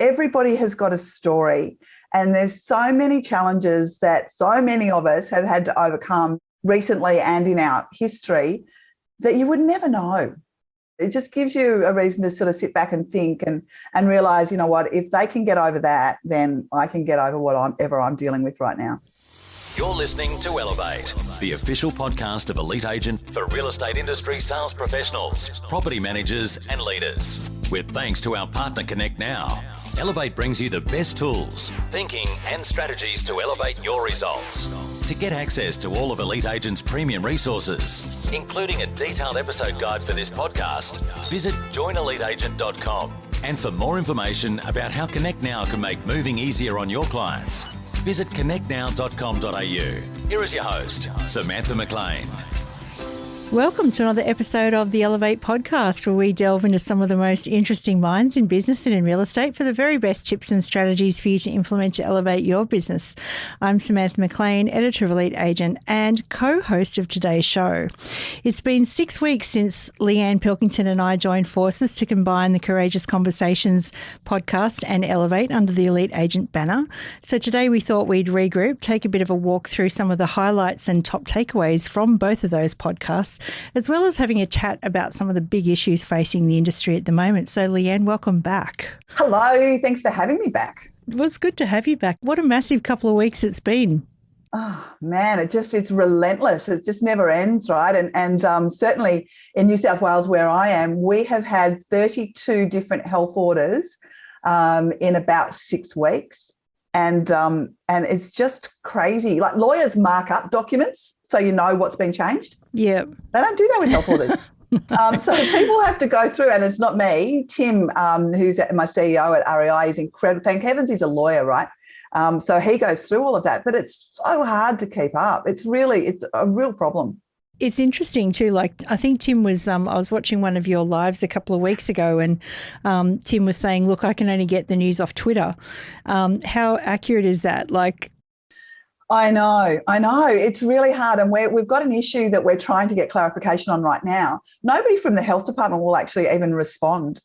everybody has got a story, and there's so many challenges that so many of us have had to overcome recently and in our history that you would never know. It just gives you a reason to sort of sit back and think and realise, you know what, if they can get over that, then I can get over whatever I'm dealing with right now. You're listening to Elevate, the official podcast of Elite Agent for real estate industry sales professionals, property managers and leaders. With thanks to our partner Connect Now, Elevate brings you the best tools, thinking and strategies to elevate your results. To get access to all of Elite Agent's premium resources, including a detailed episode guide for this podcast, visit joineliteagent.com. And for more information about how Connect Now can make moving easier on your clients, visit connectnow.com.au. Here is your host, Samantha McLean. Welcome to another episode of the Elevate podcast, where we delve into some of the most interesting minds in business and in real estate for the very best tips and strategies for you to implement to elevate your business. I'm Samantha McLean, editor of Elite Agent and co-host of today's show. It's been 6 weeks since Leanne Pilkington and I joined forces to combine the Courageous Conversations podcast and Elevate under the Elite Agent banner. So today we thought we'd regroup, take a bit of a walk through some of the highlights and top takeaways from both of those podcasts, as well as having a chat about some of the big issues facing the industry at the moment. So, Leanne, welcome back. Hello, thanks for having me back. Well, it's good to have you back. What a massive couple of weeks it's been. Oh, man, it's relentless. It just never ends, right? And certainly in New South Wales, where I am, we have had 32 different health orders in about 6 weeks. And it's just crazy. Like, lawyers mark up documents so you know what's been changed. Yeah. They don't do that with health orders. So people have to go through, and it's not me. Tim, who's my CEO at REI, is incredible. Thank heavens he's a lawyer, right? So he goes through all of that, but it's so hard to keep up. It's a real problem. It's interesting too. Like, I think Tim was, I was watching one of your lives a couple of weeks ago, and Tim was saying, look, I can only get the news off Twitter. How accurate is that? Like, I know. It's really hard. And we've got an issue that we're trying to get clarification on right now. Nobody from the health department will actually even respond.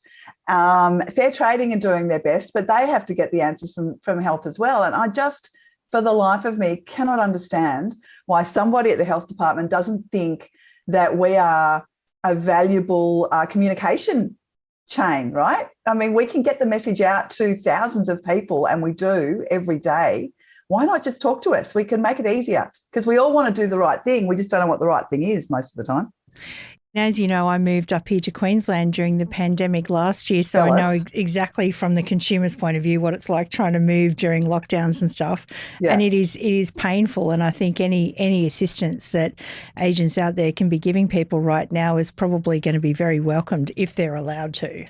Fair Trading are doing their best, but they have to get the answers from health as well. And I just, for the life of me, cannot understand why somebody at the health department doesn't think that we are a valuable communication chain, right? I mean, we can get the message out to thousands of people, and we do every day. Why not just talk to us? We can make it easier, because we all want to do the right thing. We just don't know what the right thing is most of the time. As you know, I moved up here to Queensland during the pandemic last year, so I know exactly from the consumer's point of view what it's like trying to move during lockdowns and stuff. Yeah. And it is painful, and I think any assistance that agents out there can be giving people right now is probably going to be very welcomed if they're allowed to.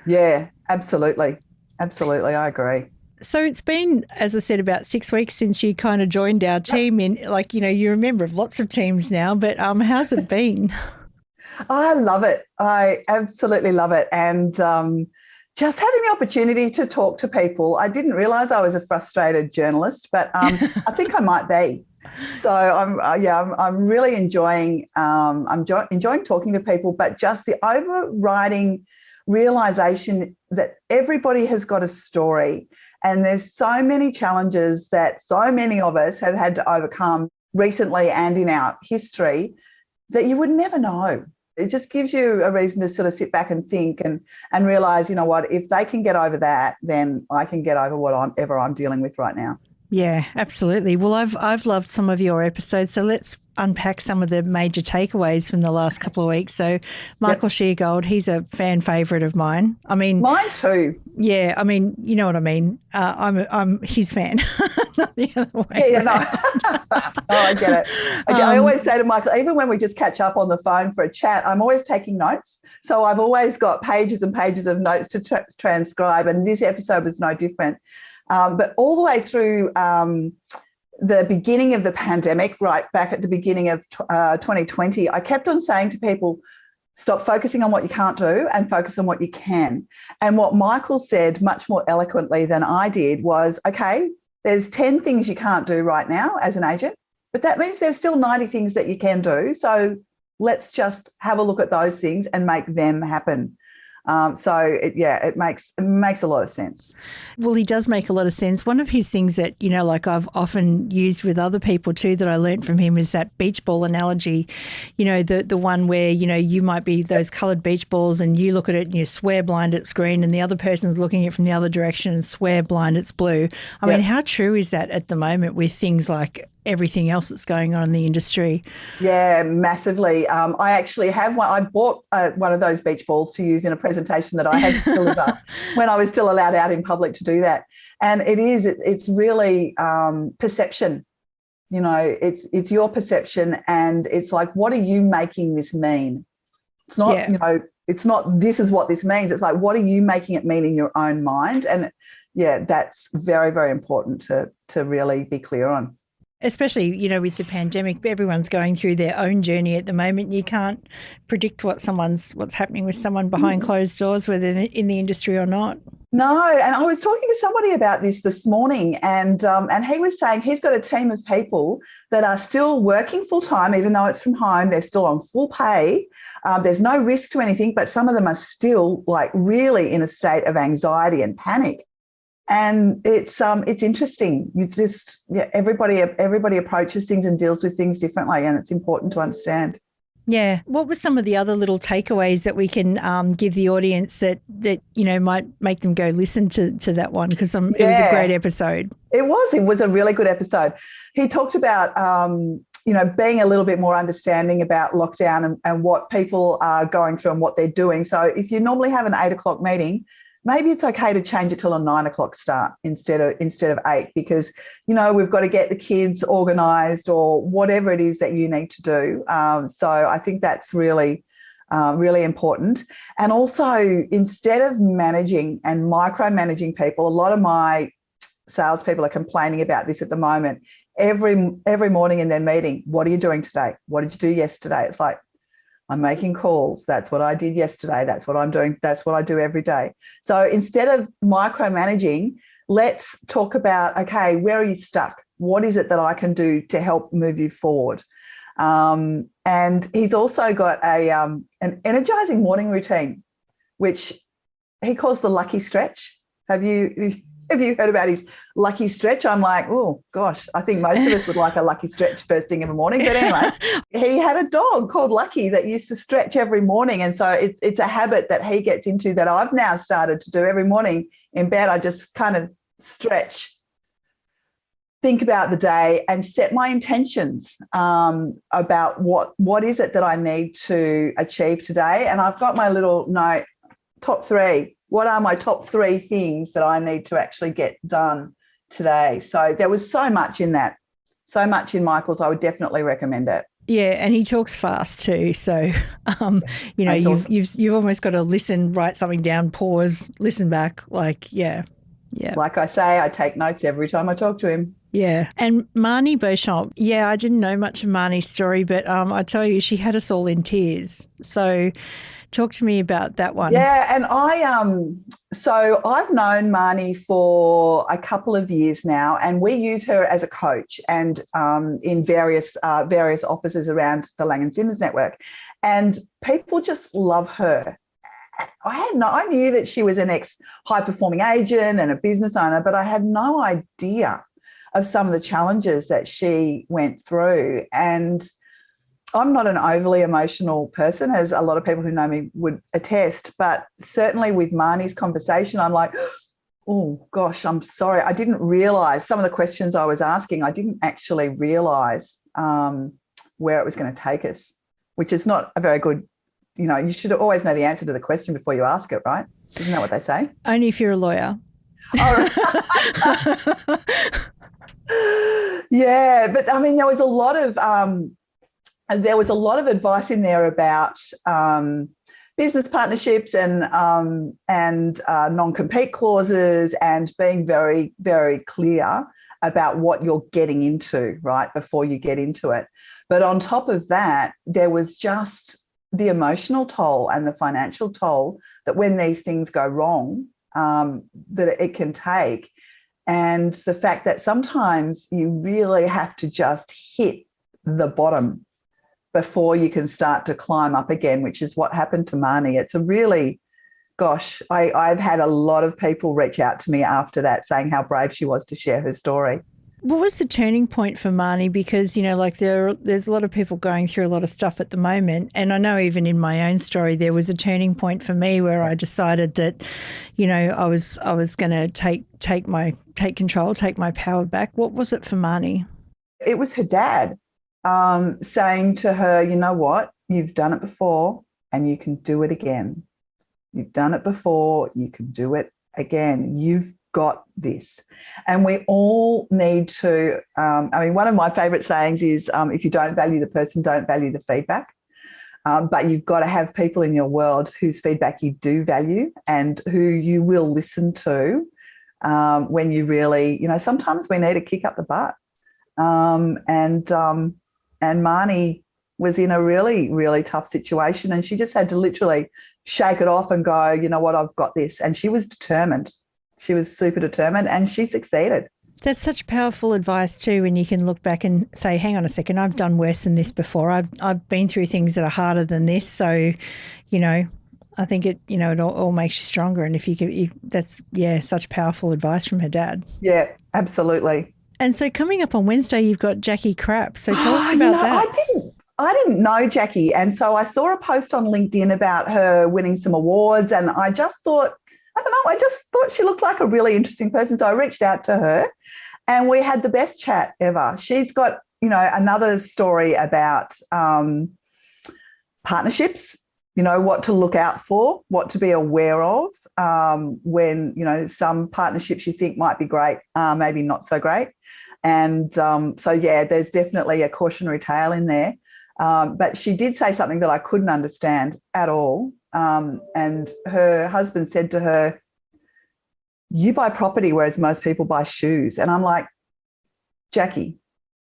Yeah, absolutely. Absolutely, I agree. So it's been, as I said, about 6 weeks since you kind of joined our team. In, like, you know, you're a member of lots of teams now, but how's it been? I love it. I absolutely love it. And just having the opportunity to talk to people. I didn't realise I was a frustrated journalist, but I think I might be. So I'm really enjoying enjoying talking to people, but just the overriding realisation that everybody has got a story, and there's so many challenges that so many of us have had to overcome recently and in our history that you would never know. It just gives you a reason to sort of sit back and think and realise, you know what, if they can get over that, then I can get over whatever I'm dealing with right now. Yeah, absolutely. Well, I've loved some of your episodes, so let's unpack some of the major takeaways from the last couple of weeks. So Michael Sheargold, he's a fan favourite of mine. I mean, mine too. Yeah, I mean, you know what I mean. I'm his fan, not the other way. Yeah, no. Oh, I get it. I always say to Michael, even when we just catch up on the phone for a chat, I'm always taking notes. So I've always got pages and pages of notes to transcribe, and this episode was no different. But all the way through the beginning of the pandemic, right back at the beginning of 2020, I kept on saying to people, stop focusing on what you can't do and focus on what you can. And what Michael said much more eloquently than I did was, okay, there's 10 things you can't do right now as an agent, but that means there's still 90 things that you can do. So let's just have a look at those things and make them happen. It makes a lot of sense. Well, he does make a lot of sense. One of his things that, like I've often used with other people too that I learned from him is that beach ball analogy, the one where, you might be those coloured beach balls and you look at it and you swear blind it's green and the other person's looking at it from the other direction and swear blind it's blue. I mean, how true is that at the moment with things like everything else that's going on in the industry? Yeah, massively. I actually have one. I bought one of those beach balls to use in a presentation that I had to deliver when I was still allowed out in public to do that. And it's really perception. It's your perception, and it's like, what are you making this mean? It's not, it's not this is what this means. It's like, what are you making it mean in your own mind? And that's very, very important to really be clear on. Especially, with the pandemic, everyone's going through their own journey at the moment. You can't predict what's happening with someone behind closed doors, whether they're in the industry or not. No, and I was talking to somebody about this morning, and he was saying he's got a team of people that are still working full time, even though it's from home. They're still on full pay. There's no risk to anything, but some of them are still like really in a state of anxiety and panic. And it's interesting. You just everybody approaches things and deals with things differently, and it's important to understand. Yeah. What were some of the other little takeaways that we can give the audience that might make them go listen to that one? Because it was a great episode. It was a really good episode. He talked about being a little bit more understanding about lockdown and what people are going through and what they're doing. So if you normally have an 8 o'clock meeting, maybe it's okay to change it till a 9 o'clock start instead of 8, because, we've got to get the kids organised or whatever it is that you need to do. So I think that's really, really important. And also, instead of managing and micromanaging people, a lot of my salespeople are complaining about this at the moment. Every morning in their meeting, what are you doing today? What did you do yesterday? It's like, I'm making calls. That's what I did yesterday. That's what I'm doing. That's what I do every day. So instead of micromanaging, let's talk about, okay, where are you stuck? What is it that I can do to help move you forward? And he's also got an energizing morning routine, which he calls the lucky stretch. Have you heard about his lucky stretch? I'm like, oh, gosh, I think most of us would like a lucky stretch first thing in the morning. But anyway, he had a dog called Lucky that used to stretch every morning. And so it's a habit that he gets into that I've now started to do every morning in bed. I just kind of stretch, think about the day and set my intentions about what is it that I need to achieve today. And I've got my little note, top 3. What are my top 3 things that I need to actually get done today? So there was so much in that, so much in Michael's. I would definitely recommend it. Yeah, and he talks fast too. So, you've almost got to listen, write something down, pause, listen back. Yeah. Like I say, I take notes every time I talk to him. Yeah. And Marnie Beauchamp, I didn't know much of Marnie's story, but I tell you, she had us all in tears. So talk to me about that one. Yeah, and I've known Marnie for a couple of years now, and we use her as a coach and in various offices around the Lang & Simmons network, and people just love her. I knew that she was an ex-high-performing agent and a business owner, but I had no idea of some of the challenges that she went through. And I'm not an overly emotional person, as a lot of people who know me would attest, but certainly with Marnie's conversation, I'm like, oh, gosh, I'm sorry. I didn't realise some of the questions I was asking. I didn't actually realise where it was going to take us, which is not a very good, you should always know the answer to the question before you ask it, right? Isn't that what they say? Only if you're a lawyer. Oh, yeah, but I mean, there was a lot of advice in there about business partnerships and non-compete clauses and being very, very clear about what you're getting into, right, before you get into it. But on top of that, there was just the emotional toll and the financial toll that when these things go wrong, that it can take. And the fact that sometimes you really have to just hit the bottom before you can start to climb up again, which is what happened to Marnie. It's a really gosh, I've had a lot of people reach out to me after that saying how brave she was to share her story. What was the turning point for Marnie? Because, you know, like there's a lot of people going through a lot of stuff at the moment. And I know even in my own story, there was a turning point for me where I decided that, you know, I was going to take control, take my power back. What was it for Marnie? It was her dad saying to her, you know what, you've done it before and you can do it again. You've done it before, you can do it again. You've got this. And we all need to, one of my favourite sayings is, if you don't value the person, don't value the feedback. But you've got to have people in your world whose feedback you do value and who you will listen to when you really, you know, sometimes we need a kick up the butt. And Marnie was in a really, really tough situation, and she just had to literally shake it off and go, you know what, I've got this. And she was determined. She was super determined, and she succeeded. That's such powerful advice too, when you can look back and say, hang on a second, I've done worse than this before. I've been through things that are harder than this. So, you know, I think it all makes you stronger. And that's such powerful advice from her dad. Yeah, absolutely. And so coming up on Wednesday, you've got Jackie Crapp. So tell us about that. I didn't know Jackie. And so I saw a post on LinkedIn about her winning some awards, and I just thought, I just thought she looked like a really interesting person. So I reached out to her and we had the best chat ever. She's got, you know, another story about partnerships, you know, what to look out for, what to be aware of when, you know, some partnerships you think might be great, maybe not so great. And there's definitely a cautionary tale in there. But she did say something that I couldn't understand at all. And her husband said to her, you buy property, whereas most people buy shoes. And I'm like, Jackie,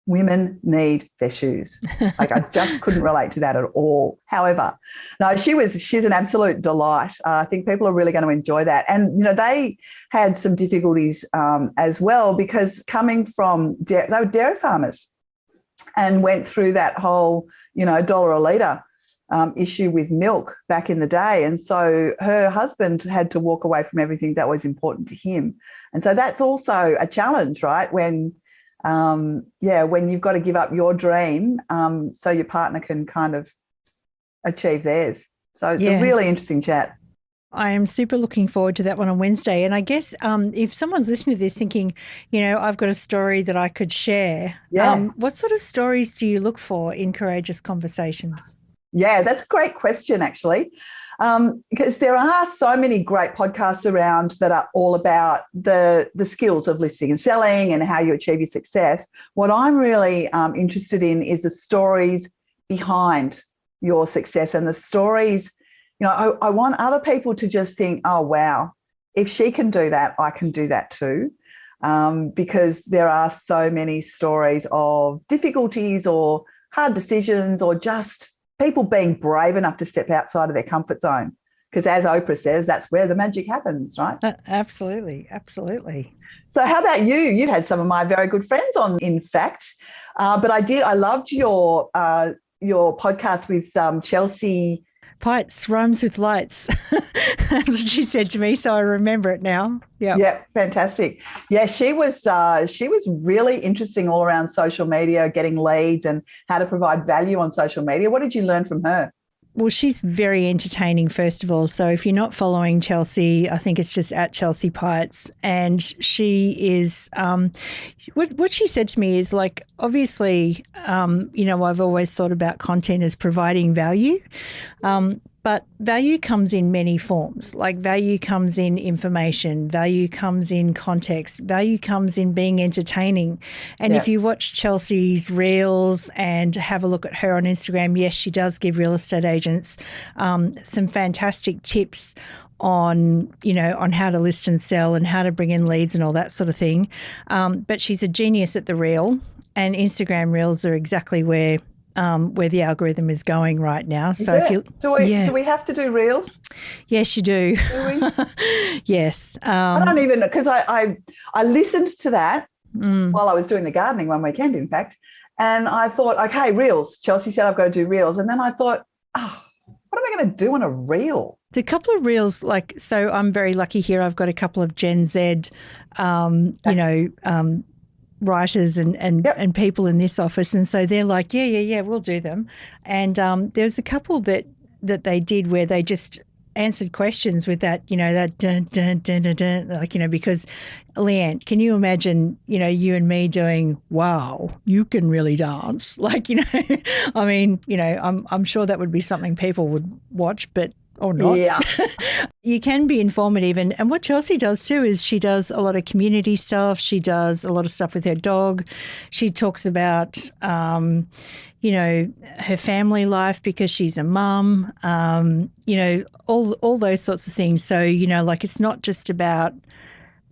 women need their shoes. Like, I just couldn't relate to that at all. However, no, she's an absolute delight. I think people are really going to enjoy that. And, you know, they had some difficulties as well, because coming from, they were dairy farmers and went through that whole, you know, $1 a litre issue with milk back in the day. And so her husband had to walk away from everything that was important to him. And so that's also a challenge, right? When you've got to give up your dream so your partner can kind of achieve theirs. So it's a really interesting chat. I am super looking forward to that one on Wednesday. And I guess if someone's listening to this thinking, you know, I've got a story that I could share, what sort of stories do you look for in Courageous Conversations? Yeah, that's a great question, actually, because there are so many great podcasts around that are all about the skills of listing and selling and how you achieve your success. What I'm really interested in is the stories behind your success, and the stories, you know, I want other people to just think, oh, wow, if she can do that, I can do that too. Because there are so many stories of difficulties or hard decisions, or just people being brave enough to step outside of their comfort zone. Because as Oprah says, that's where the magic happens, right? Absolutely, absolutely. So how about you? You had some of my very good friends on, in fact. But I loved your podcast with Chelsea. Pites rhymes with lights. That's what she said to me, so I remember it now. Yeah, fantastic. Yeah, she was really interesting all around social media, getting leads and how to provide value on social media. What did you learn from her? Well, she's very entertaining, first of all. So if you're not following Chelsea, I think it's just at Chelsea Pites. And she is, what she said to me is, like, obviously, you know, I've always thought about content as providing value. But value comes in many forms. Like, value comes in information, value comes in context, value comes in being entertaining. And if you watch Chelsea's reels and have a look at her on Instagram, yes, she does give real estate agents some fantastic tips on how to list and sell and how to bring in leads and all that sort of thing. But she's a genius at the reel, and Instagram reels are exactly where the algorithm is going right now. So do we have to do reels? Yes, you do. Do we? Yes. I don't even, because I listened to that while I was doing the gardening one weekend, in fact, and I thought, okay, reels. Chelsea said I've got to do reels, and then I thought, what am I going to do on a reel? The couple of reels, like, so I'm very lucky here. I've got a couple of Gen Z, writers and people in this office. And so they're like, yeah, we'll do them. And there's a couple that they did where they just answered questions with that, that dun, dun, dun, dun, dun, like, because Leanne, can you imagine, you and me doing, wow, you can really dance? Like, I mean, I'm sure that would be something people would watch, but or not. Yeah. You can be informative. And what Chelsea does too is she does a lot of community stuff. She does a lot of stuff with her dog. She talks about, her family life because she's a mum, all those sorts of things. So, like it's not just about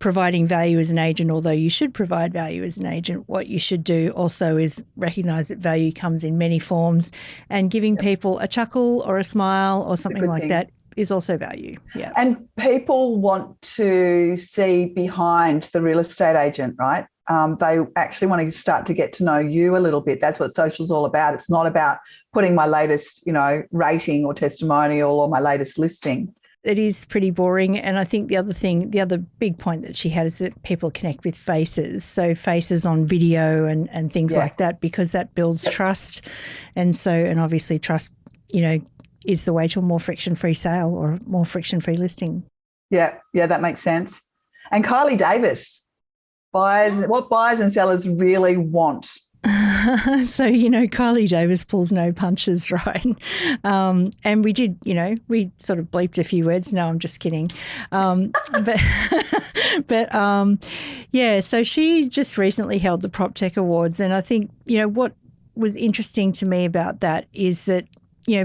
providing value as an agent, although you should provide value as an agent. What you should do also is recognise that value comes in many forms, and giving people a chuckle or a smile or something like that is also value. Yeah. And people want to see behind the real estate agent, right? They actually want to start to get to know you a little bit. That's what social's all about. It's not about putting my latest, rating or testimonial or my latest listing. It is pretty boring. And I think the other big point that she had is that people connect with faces. So faces on video and things like that, because that builds trust. And obviously trust, is the way to a more friction-free sale or more friction-free listing. Yeah, that makes sense. And Kylie Davis, what buyers and sellers really want. So, Kylie Davis pulls no punches, right? And we did, we sort of bleeped a few words. No, I'm just kidding. So she just recently held the PropTech Awards. And I think, what was interesting to me about that is that,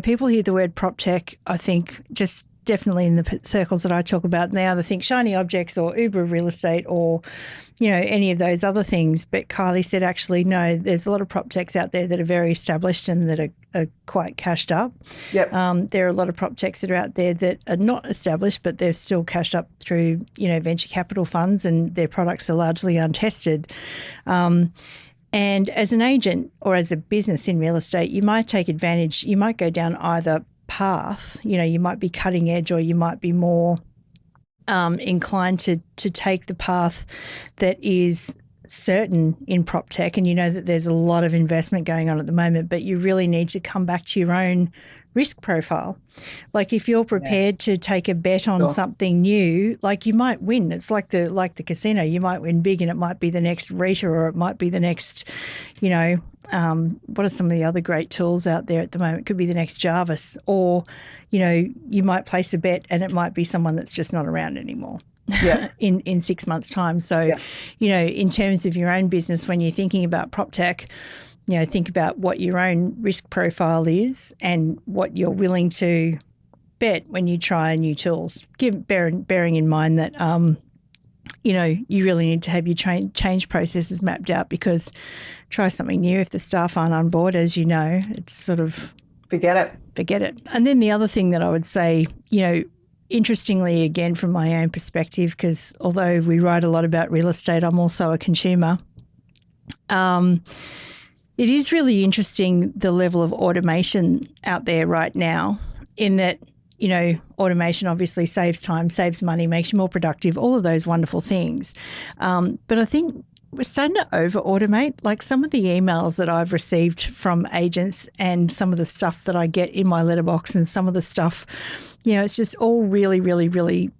people hear the word PropTech, I think just definitely in the circles that I talk about now, they think shiny objects or Uber real estate or, any of those other things. But Kylie said, actually, no, there's a lot of prop techs out there that are very established and that are quite cashed up. Yep. There are a lot of prop techs that are out there that are not established, but they're still cashed up through, venture capital funds, and their products are largely untested. And as an agent or as a business in real estate, you might take advantage, you might go down either path. You might be cutting edge, or you might be more inclined to take the path that is certain in prop tech. And that there's a lot of investment going on at the moment, but you really need to come back to your own risk profile. Like if you're prepared to take a bet on something new, like you might win. It's like the casino. You might win big, and it might be the next Rita, or it might be the next, what are some of the other great tools out there at the moment? It could be the next Jarvis, or, you might place a bet and it might be someone that's just not around anymore. Yeah. in 6 months' time. So, in terms of your own business, when you're thinking about prop tech, think about what your own risk profile is and what you're willing to bet when you try new tools. Bearing in mind that, you really need to have your change processes mapped out, because try something new. If the staff aren't on board, as you know, it's sort of forget it. And then the other thing that I would say, interestingly, again, from my own perspective, because although we write a lot about real estate, I'm also a consumer. It is really interesting the level of automation out there right now, in that, automation obviously saves time, saves money, makes you more productive, all of those wonderful things. But I think we're starting to over-automate. Like some of the emails that I've received from agents and some of the stuff that I get in my letterbox and some of the stuff, it's just all really, really, really,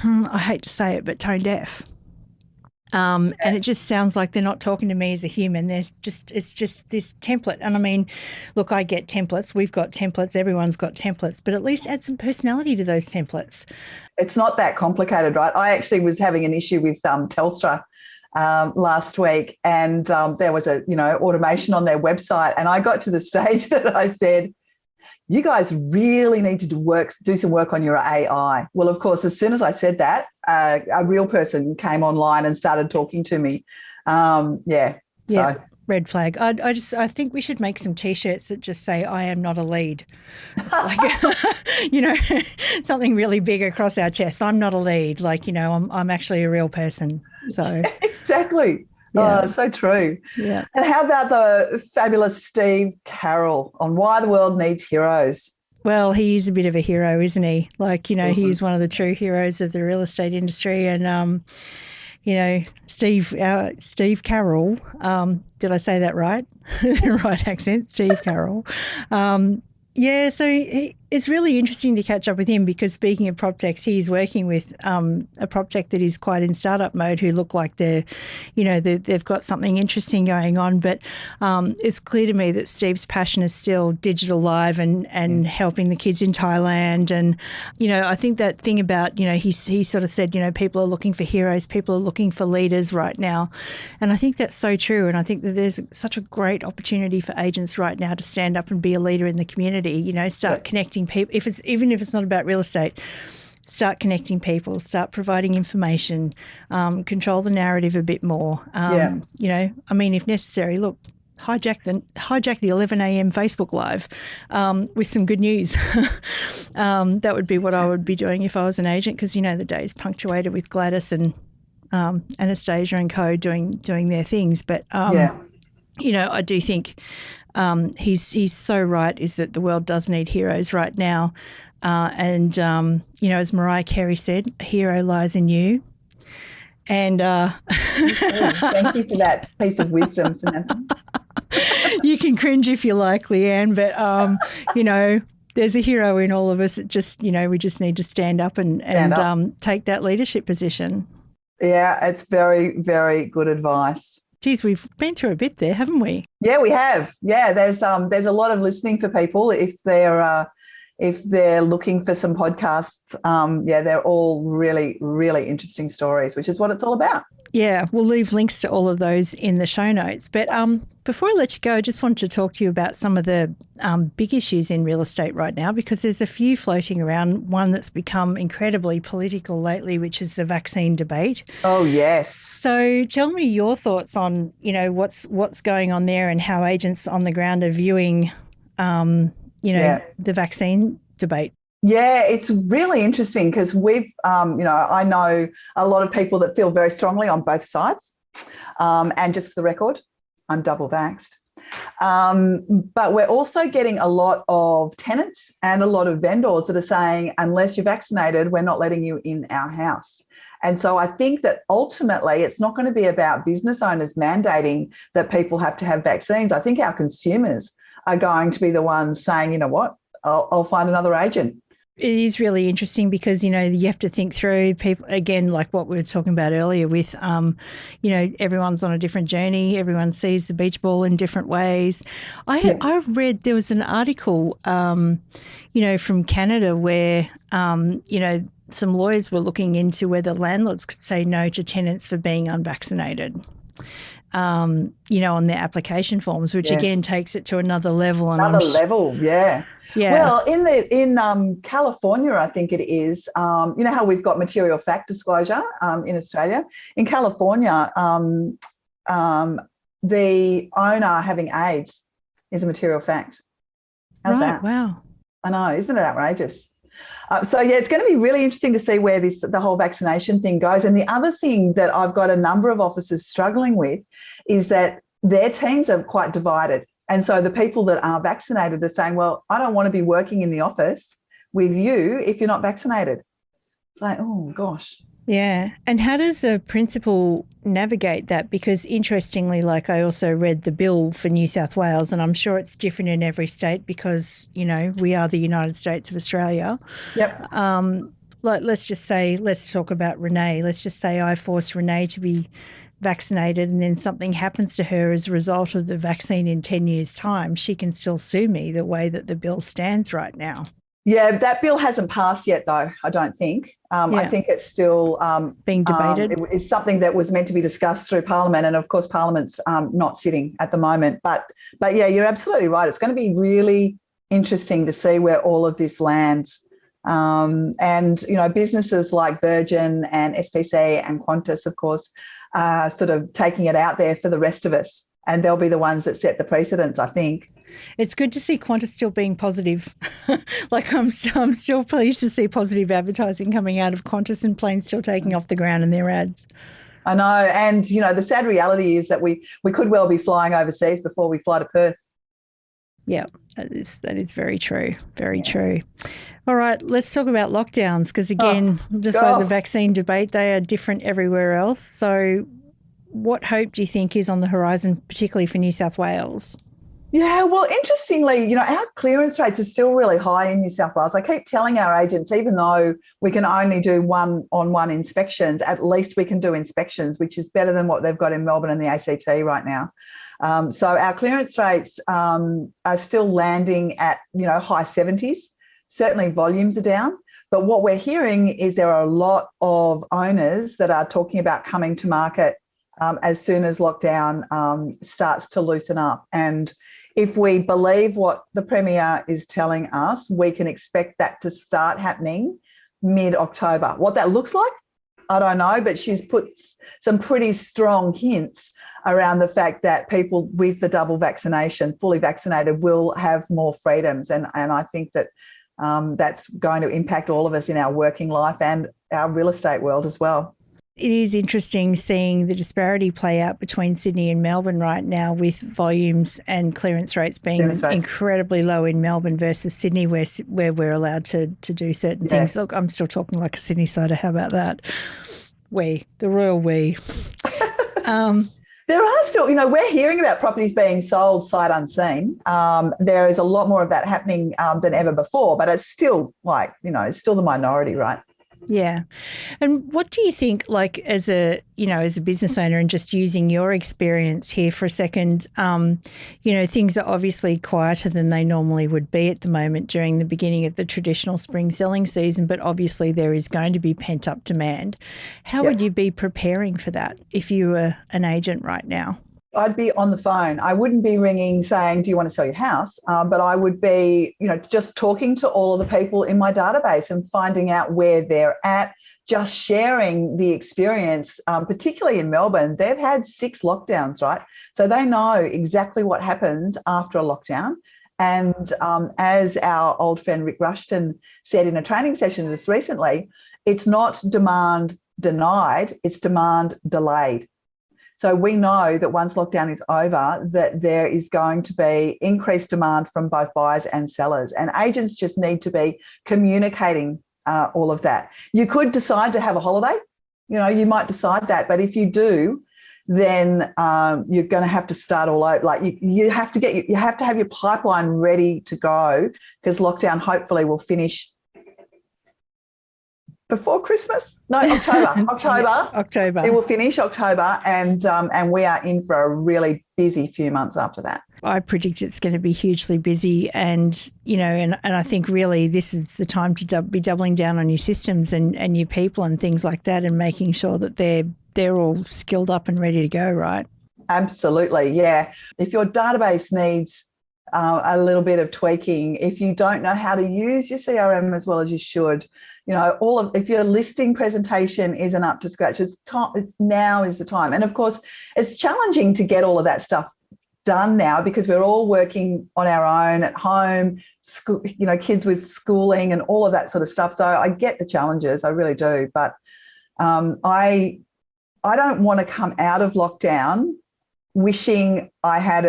I hate to say it, but tone deaf. And it just sounds like they're not talking to me as a human. It's just this template. And I mean, look, I get templates. We've got templates. Everyone's got templates. But at least add some personality to those templates. It's not that complicated, right? I actually was having an issue with Telstra last week, and there was a automation on their website, and I got to the stage that I said, you guys really need to do some work on your AI. Well, of course, as soon as I said that, a real person came online and started talking to me. So. Red flag. I think we should make some T-shirts that just say, I am not a lead. Like, something really big across our chest. I'm not a lead. Like, I'm actually a real person. So exactly. Yeah. Oh, so true. Yeah. And how about the fabulous Steve Carroll on why the world needs heroes? Well, he's a bit of a hero, isn't he? Like, Awesome. he's one of the true heroes of the real estate industry. And, Steve Carroll, did I say that right? The right accent, Steve Carroll. So it's really interesting to catch up with him because speaking of PropTechs, he's working with a PropTech that is quite in startup mode who look like they've got something interesting going on. But it's clear to me that Steve's passion is still digital live and helping the kids in Thailand. And, I think that thing about, he sort of said, people are looking for heroes, people are looking for leaders right now. And I think that's so true. And I think that there's such a great opportunity for agents right now to stand up and be a leader in the community, start connecting people. Even if it's not about real estate, start connecting people, start providing information, control the narrative a bit more. If necessary, look, hijack the 11 a.m. Facebook Live with some good news. That would be what I would be doing if I was an agent because, the day is punctuated with Gladys and Anastasia and co doing their things. But, I do think he's so right is that the world does need heroes right now. As Mariah Carey said, a hero lies in you. And thank you for that piece of wisdom, Samantha. You can cringe if you like, Leanne, but, there's a hero in all of us. It just, we just need to stand up and take that leadership position. Yeah, it's very, very good advice. Geez, we've been through a bit there, haven't we? Yeah, we have. Yeah, there's a lot of listening for people if they're looking for some podcasts. They're all really, really interesting stories, which is what it's all about. Yeah, we'll leave links to all of those in the show notes. But before I let you go, I just wanted to talk to you about some of the big issues in real estate right now because there's a few floating around. One that's become incredibly political lately, which is the vaccine debate. Oh, yes. So tell me your thoughts on, what's going on there and how agents on the ground are viewing, the vaccine debate. Yeah, it's really interesting because we've, I know a lot of people that feel very strongly on both sides. And just for the record, I'm double vaxxed. But we're also getting a lot of tenants and a lot of vendors that are saying, unless you're vaccinated, we're not letting you in our house. And so I think that ultimately it's not going to be about business owners mandating that people have to have vaccines. I think our consumers are going to be the ones saying, you know what, I'll find another agent. It is really interesting because, you have to think through people, again, like what we were talking about earlier with, everyone's on a different journey. Everyone sees the beach ball in different ways. I read there was an article, from Canada where, some lawyers were looking into whether landlords could say no to tenants for being unvaccinated. On their application forms, which again takes it to another level. Yeah. Well, in California, I think it is. How we've got material fact disclosure in Australia. In California, the owner having AIDS is a material fact. How's that? Wow. I know, isn't it outrageous? It's going to be really interesting to see where the whole vaccination thing goes. And the other thing that I've got a number of officers struggling with is that their teams are quite divided. And so the people that are vaccinated are saying, well, I don't want to be working in the office with you if you're not vaccinated. It's like, oh, gosh. Yeah. And how does a principal navigate that? Because interestingly, like I also read the bill for New South Wales, and I'm sure it's different in every state because, we are the United States of Australia. Yep. Let's talk about Renee. Let's just say I force Renee to be vaccinated and then something happens to her as a result of the vaccine in 10 years' time. She can still sue me the way that the bill stands right now. Yeah, that bill hasn't passed yet, though, I don't think. I think it's still being debated. It's something that was meant to be discussed through Parliament, and of course Parliament's not sitting at the moment. But yeah, you're absolutely right. It's going to be really interesting to see where all of this lands. And businesses like Virgin and SPC and Qantas, of course, are sort of taking it out there for the rest of us, and they'll be the ones that set the precedents, I think. It's good to see Qantas still being positive. I'm still pleased to see positive advertising coming out of Qantas and planes still taking off the ground in their ads. I know. And, the sad reality is that we could well be flying overseas before we fly to Perth. Yeah, That is very true. Very true. All right, let's talk about lockdowns because, again, like the vaccine debate, they are different everywhere else. So what hope do you think is on the horizon, particularly for New South Wales? Yeah, well, interestingly, our clearance rates are still really high in New South Wales. I keep telling our agents, even though we can only do one-on-one inspections, at least we can do inspections, which is better than what they've got in Melbourne and the ACT right now. So our clearance rates are still landing at, high 70s. Certainly volumes are down. But what we're hearing is there are a lot of owners that are talking about coming to market as soon as lockdown starts to loosen up. And if we believe what the Premier is telling us, we can expect that to start happening mid-October. What that looks like, I don't know, but she's put some pretty strong hints around the fact that people with the double vaccination, fully vaccinated, will have more freedoms. And I think that that's going to impact all of us in our working life and our real estate world as well. It is interesting seeing the disparity play out between Sydney and Melbourne right now, with volumes and clearance rates being incredibly low in Melbourne versus Sydney, where we're allowed to do certain things. Look, I'm still talking like a Sydney sider. How about that? The royal we. There are still, we're hearing about properties being sold sight unseen. There is a lot more of that happening than ever before, but it's still it's still the minority, right? Yeah. And what do you think, as a business owner, and just using your experience here for a second, things are obviously quieter than they normally would be at the moment during the beginning of the traditional spring selling season, but obviously there is going to be pent-up demand. How would you be preparing for that if you were an agent right now? I'd be on the phone. I wouldn't be ringing saying, do you want to sell your house? But I would be, just talking to all of the people in my database and finding out where they're at, just sharing the experience, particularly in Melbourne. They've had 6 lockdowns, right? So they know exactly what happens after a lockdown. And as our old friend Rick Rushton said in a training session just recently, it's not demand denied, it's demand delayed. So we know that once lockdown is over, that there is going to be increased demand from both buyers and sellers. And agents just need to be communicating all of that. You could decide to have a holiday. You might decide that. But if you do, then you're going to have to start all over. You have to have your pipeline ready to go, because lockdown hopefully will finish before Christmas? No, October. October. It will finish October, and we are in for a really busy few months after that. I predict it's going to be hugely busy, and I think really this is the time to be doubling down on your systems and your people and things like that, and making sure that they're all skilled up and ready to go, right? Absolutely, yeah. If your database needs a little bit of tweaking, if you don't know how to use your CRM as well as you should, if your listing presentation isn't up to scratch, now is the time. And of course, it's challenging to get all of that stuff done now, because we're all working on our own at home, school, kids with schooling and all of that sort of stuff. So I get the challenges, I really do. But I don't want to come out of lockdown wishing I had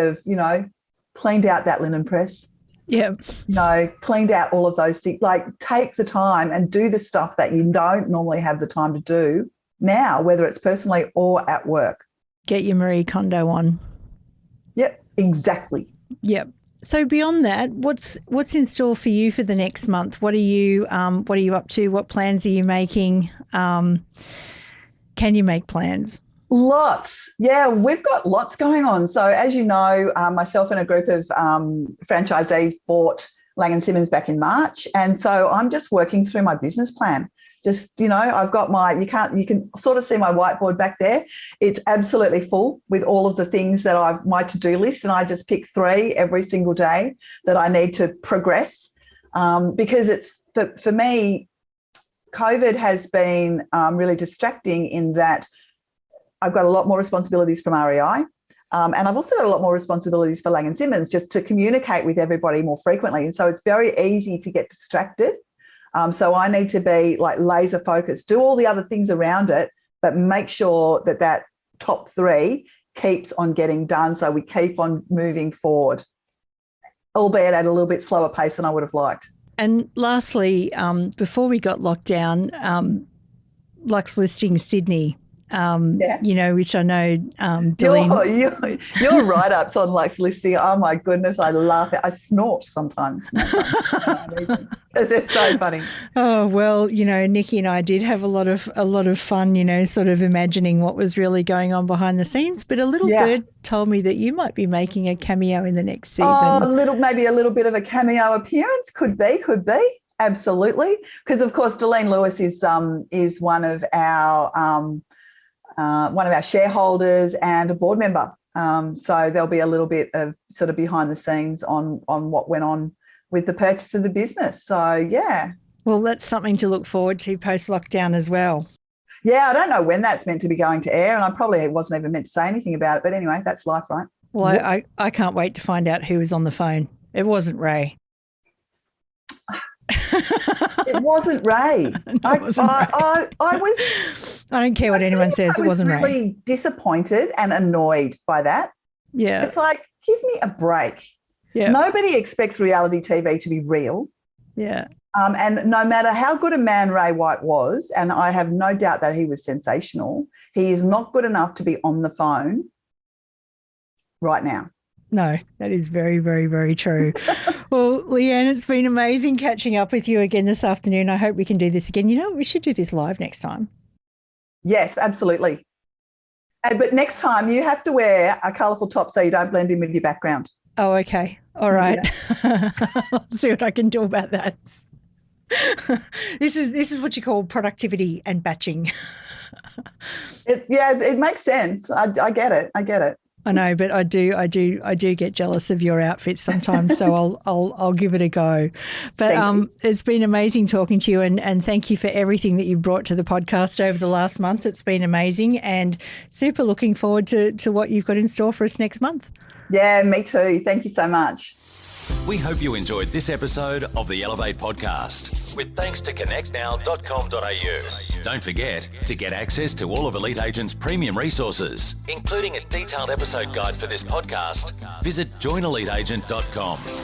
cleaned out that linen press. Yeah. Cleaned out all of those things. Take the time and do the stuff that you don't normally have the time to do now, whether it's personally or at work. Get your Marie Kondo on. Yep, exactly. Yep. So beyond that, what's in store for you for the next month? What are you up to? What plans are you making? Can you make plans? Lots. Yeah, we've got lots going on. So as you know, myself and a group of franchisees bought Lang & Simmons back in March. And so I'm just working through my business plan. Just, I've got you can sort of see my whiteboard back there. It's absolutely full with all of the things that my to-do list, and I just pick 3 every single day that I need to progress, because it's, for me, COVID has been really distracting in that I've got a lot more responsibilities from REI, and I've also got a lot more responsibilities for Lang & Simmons, just to communicate with everybody more frequently. And so it's very easy to get distracted. So I need to be laser focused, do all the other things around it, but make sure that top 3 keeps on getting done, so we keep on moving forward. albeit at a little bit slower pace than I would have liked. And lastly, before we got locked down, Lux Listing Sydney, which I know Delene. Your write-ups on Lux Listing, oh my goodness, I laugh. I snort sometimes. Because it's so funny. Oh, well, Nikki and I did have a lot of fun, sort of imagining what was really going on behind the scenes. But a little bird told me that you might be making a cameo in the next season. Oh, maybe a little bit of a cameo appearance. Could be. Absolutely. Because, of course, Delene Lewis is one of our shareholders and a board member. So there'll be a little bit of sort of behind the scenes on what went on with the purchase of the business. So, yeah. Well, that's something to look forward to post-lockdown as well. Yeah, I don't know when that's meant to be going to air, and I probably wasn't even meant to say anything about it. But anyway, that's life, right? Well, I can't wait to find out who was on the phone. It wasn't Ray. It wasn't Ray. I don't care what anyone says. It wasn't Ray. I was really disappointed and annoyed by that. Yeah. It's like, give me a break. Yeah. Nobody expects reality TV to be real. Yeah. And no matter how good a man Ray White was, and I have no doubt that he was sensational, he is not good enough to be on the phone right now. No, that is very, very, very true. Well, Leanne, it's been amazing catching up with you again this afternoon. I hope we can do this again. We should do this live next time. Yes, absolutely. But next time you have to wear a colourful top so you don't blend in with your background. Oh, okay. All right. I'll see what I can do about that. This is what you call productivity and batching. It makes sense. I get it. I know, but I do get jealous of your outfits sometimes, so I'll give it a go. But it's been amazing talking to you, and thank you for everything that you brought to the podcast over the last month. It's been amazing, and super looking forward to what you've got in store for us next month. Yeah, me too. Thank you so much. We hope you enjoyed this episode of the Elevate podcast, with thanks to connectnow.com.au. Don't forget to get access to all of Elite Agent's premium resources, including a detailed episode guide for this podcast. Visit joineliteagent.com.